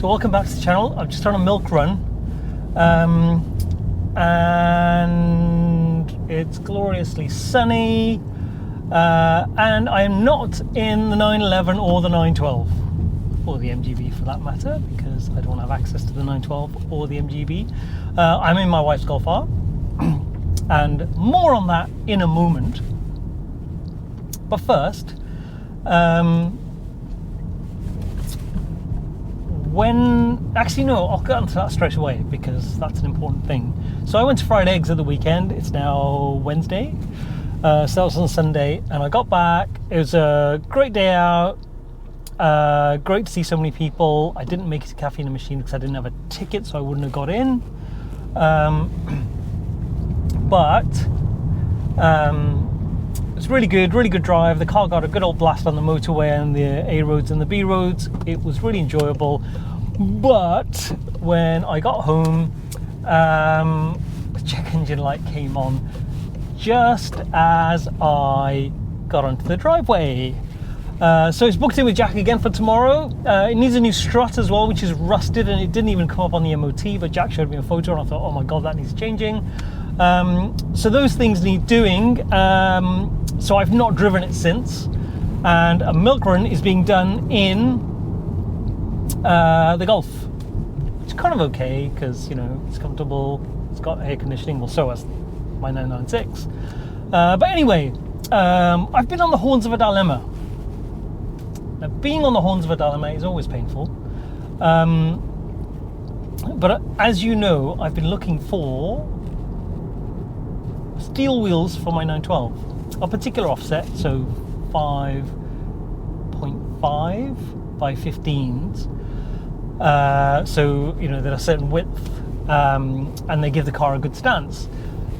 So welcome back to the channel. I've just done a milk run, and it's gloriously sunny, and I am not in the 911 or the 912, or the MGB for that matter, because I don't have access to the 912 or the MGB. I'm in my wife's Golf R, and more on that in a moment. But first, I'll get onto that straight away because that's an important thing. So I went to fried eggs at the weekend. It's now Wednesday, so that was on Sunday, and I got back. It was a great day out, great to see so many people. I didn't make it to Cafe in the Machine because I didn't have a ticket, so I wouldn't have got in. It was really good drive. The car got a good old blast on the motorway and the A roads and the B roads. It was really enjoyable. But when I got home, the check engine light came on just as I got onto the driveway. So it's booked in with Jack again for tomorrow. It needs a new strut as well, which is rusted, and it didn't even come up on the MOT, but Jack showed me a photo and I thought, oh my God, that needs changing. So those things need doing. So I've not driven it since, and a milk run is being done in the Golf. It's kind of okay because, you know, it's comfortable, it's got air conditioning, well, so has my 996. But anyway, I've been on the horns of a dilemma. Now, being on the horns of a dilemma is always painful. But as you know, I've been looking for steel wheels for my 912. A particular offset, so 5.5 by 15s. So, you know, they're a certain width, and they give the car a good stance.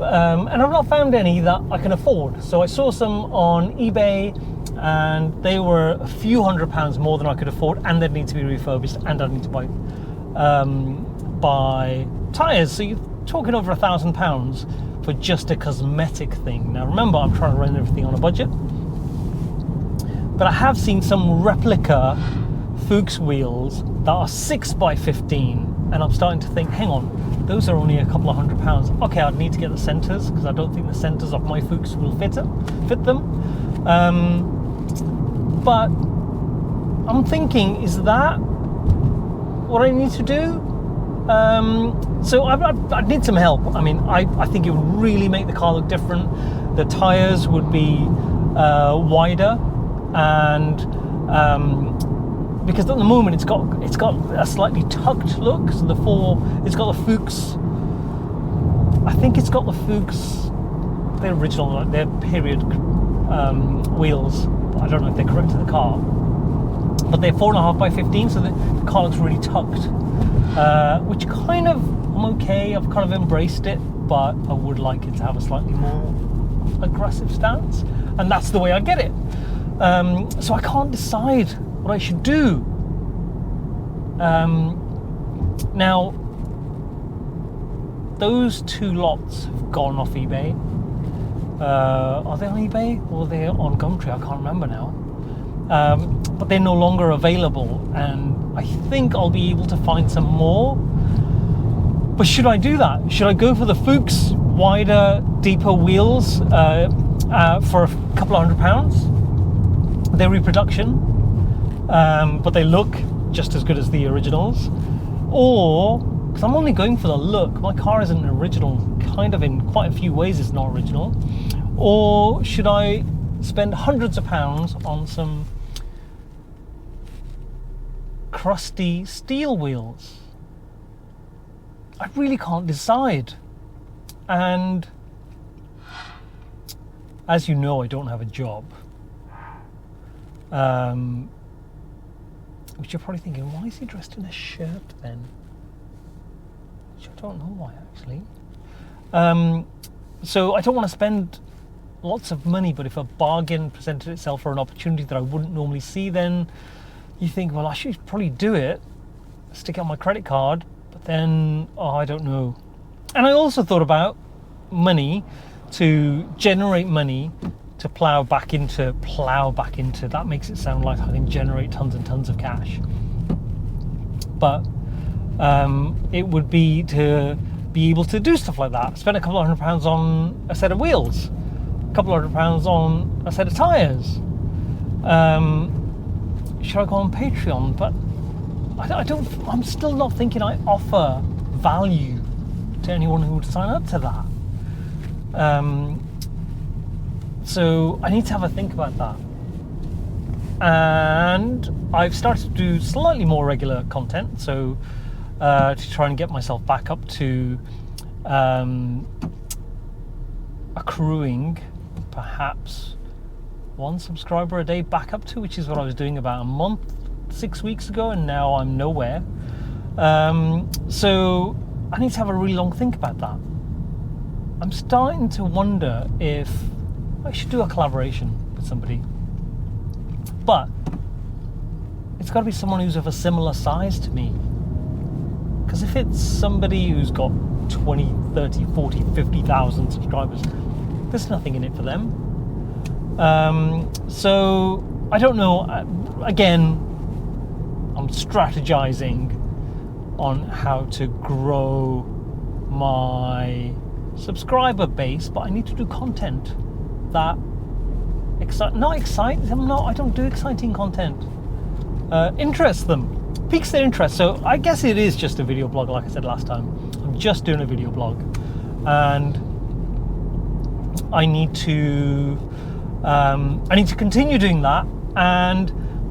And I've not found any that I can afford. So I saw some on eBay, and they were a few £100s more than I could afford, and they'd need to be refurbished, and I'd need to buy tyres. So you're talking over £1,000 for just a cosmetic thing. Now remember, I'm trying to run everything on a budget, but I have seen some replica Fuchs wheels that are 6 by 15, and I'm starting to think, hang on, those are only a couple of £100. Okay, I'd need to get the centres because I don't think the centres of my Fuchs will fit them. But I'm thinking, is that what I need to do? So I need some help. I mean, I think it would really make the car look different. The tyres would be wider, and because at the moment it's got a slightly tucked look. So it's got the Fuchs. I think it's got the Fuchs, their original, like their period wheels. I don't know if they're correct to the car, but they're 4.5 by 15, so the car looks really tucked. Which kind of, I'm okay, I've kind of embraced it, but I would like it to have a slightly more aggressive stance, and that's the way I get it. So I can't decide what I should do. Now, those two lots have gone off eBay. Are they on eBay or are they on Gumtree? I can't remember now. But they're no longer available, and I think I'll be able to find some more. But should I do that? Should I go for the Fuchs wider, deeper wheels for a couple of £100? They're reproduction, but they look just as good as the originals. Or, because I'm only going for the look, my car isn't an original, kind of in quite a few ways it's not original. Or should I spend hundreds of pounds on some crusty steel wheels? I really can't decide. And as you know, I don't have a job. Which you're probably thinking, why is he dressed in a shirt then? Which I don't know why, actually. So I don't want to spend lots of money, but if a bargain presented itself or an opportunity that I wouldn't normally see, then you think, well, I should probably do it, stick it on my credit card, but then, oh, I don't know. And I also thought about money, to generate money to plow back into, that makes it sound like I can generate tons and tons of cash. but it would be to be able to do stuff like that. Spend a couple of £100 on a set of wheels, a couple of £100 on a set of tyres. Should I go on Patreon? But I'm still not thinking I offer value to anyone who would sign up to that. So I need to have a think about that. And I've started to do slightly more regular content, so to try and get myself back up to accruing perhaps 1 subscriber a day back up to, which is what I was doing about a month, 6 weeks ago, and now I'm nowhere. So I need to have a really long think about that. I'm starting to wonder if I should do a collaboration with somebody, but it's got to be someone who's of a similar size to me. Because if it's somebody who's got 20, 30, 40, 50,000 subscribers, there's nothing in it for them. So I don't know. Again, I'm strategizing on how to grow my subscriber base, but I need to do content that I don't do exciting content. Interests them, piques their interest. So I guess it is just a video blog, like I said last time. I'm just doing a video blog, and I need to continue doing that.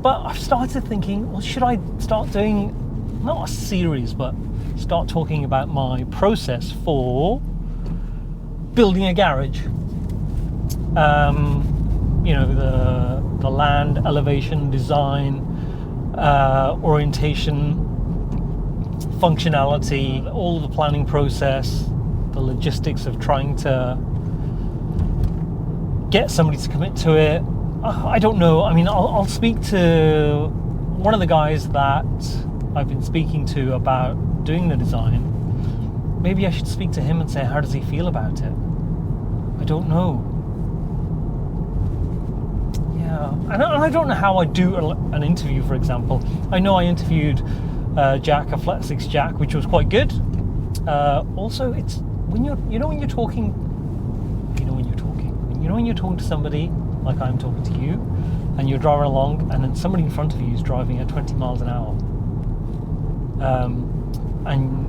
But I've started thinking, well, should I start doing not a series, but start talking about my process for building a garage? The land, elevation, design, orientation, functionality, all the planning process, the logistics of trying to get somebody to commit to it. I don't know. I mean, I'll speak to one of the guys that I've been speaking to about doing the design. Maybe I should speak to him and say, how does he feel about it? I don't know. Yeah, and I don't know how I do an interview, for example. I know I interviewed Jack, a Flat 6 Jack, which was quite good. Also, it's when you're talking to somebody like I'm talking to you, and you're driving along, and then somebody in front of you is driving at 20 miles an hour, and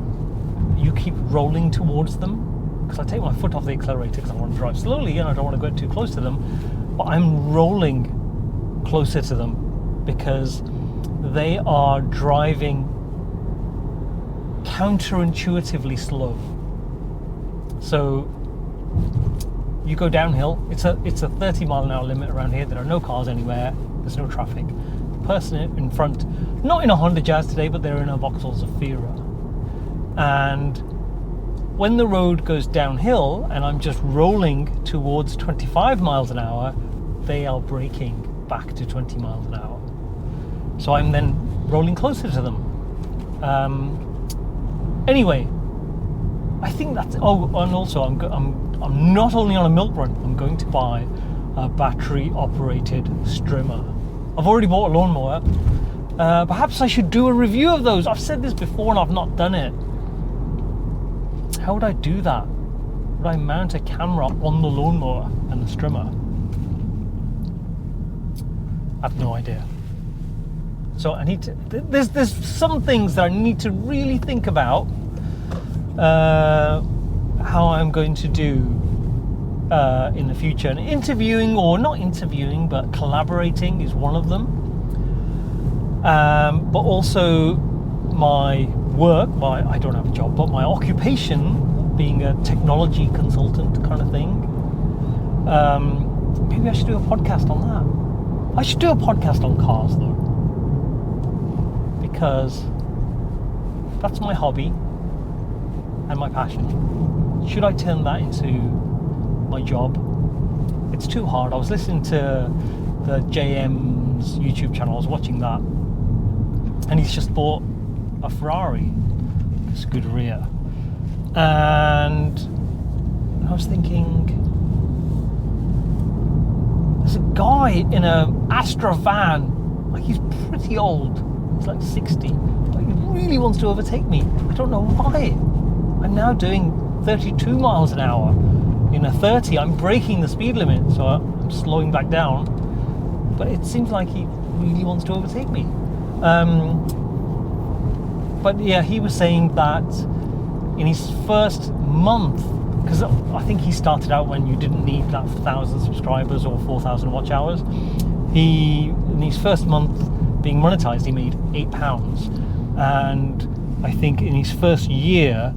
you keep rolling towards them, because I take my foot off the accelerator because I want to drive slowly and I don't want to get too close to them, but I'm rolling closer to them because they are driving counterintuitively slow. So you go downhill, it's a 30 mile an hour limit around here. There are no cars anywhere, there's no traffic. The person in front, not in a Honda Jazz today, but they're in a Vauxhall Zafira. And when the road goes downhill and I'm just rolling towards 25 miles an hour, they are braking back to 20 miles an hour. So I'm then rolling closer to them. Anyway, I think that's. Oh, and also I'm not only on a milk run. I'm going to buy a battery-operated strimmer. I've already bought a lawnmower. Perhaps I should do a review of those. I've said this before and I've not done it. How would I do that? Would I mount a camera on the lawnmower and the strimmer? I have no idea. So I need to. There's some things that I need to really think about. How I'm going to do in the future. And interviewing, or not interviewing, but collaborating is one of them. But also my work, I don't have a job, but my occupation, being a technology consultant kind of thing. Maybe I should do a podcast on that. I should do a podcast on cars though, because that's my hobby and my passion. Should I turn that into my job? It's too hard. I was listening to the JM's YouTube channel. I was watching that, and he's just bought a Ferrari, a Scuderia, and I was thinking, there's a guy in a Astra van, like he's pretty old, he's like 60, like he really really wants to overtake me. I don't know why. I'm now doing 32 miles an hour. In a 30, I'm breaking the speed limit, so I'm slowing back down. But it seems like he really wants to overtake me. But yeah, he was saying that in his first month, because I think he started out when you didn't need that 1,000 subscribers or 4,000 watch hours. In his first month being monetized, he made £8, and I think in his first year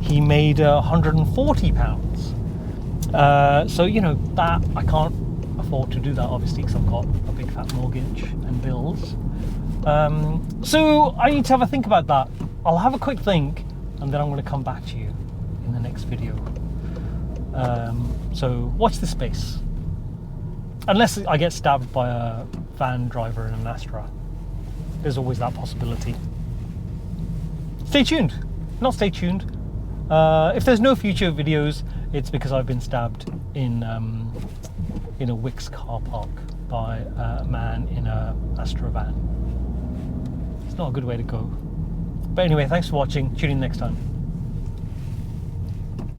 he made £140. So that I can't afford to do that, obviously, because I've got a big fat mortgage and bills. So I need to have a think about that. I'll have a quick think, and then I'm going to come back to you in the next video. So watch this space. Unless I get stabbed by a van driver in an Astra. There's always that possibility. Stay tuned. Not stay tuned. If there's no future videos, it's because I've been stabbed in a Wix car park by a man in a Astra van. It's not a good way to go. But anyway, thanks for watching. Tune in next time.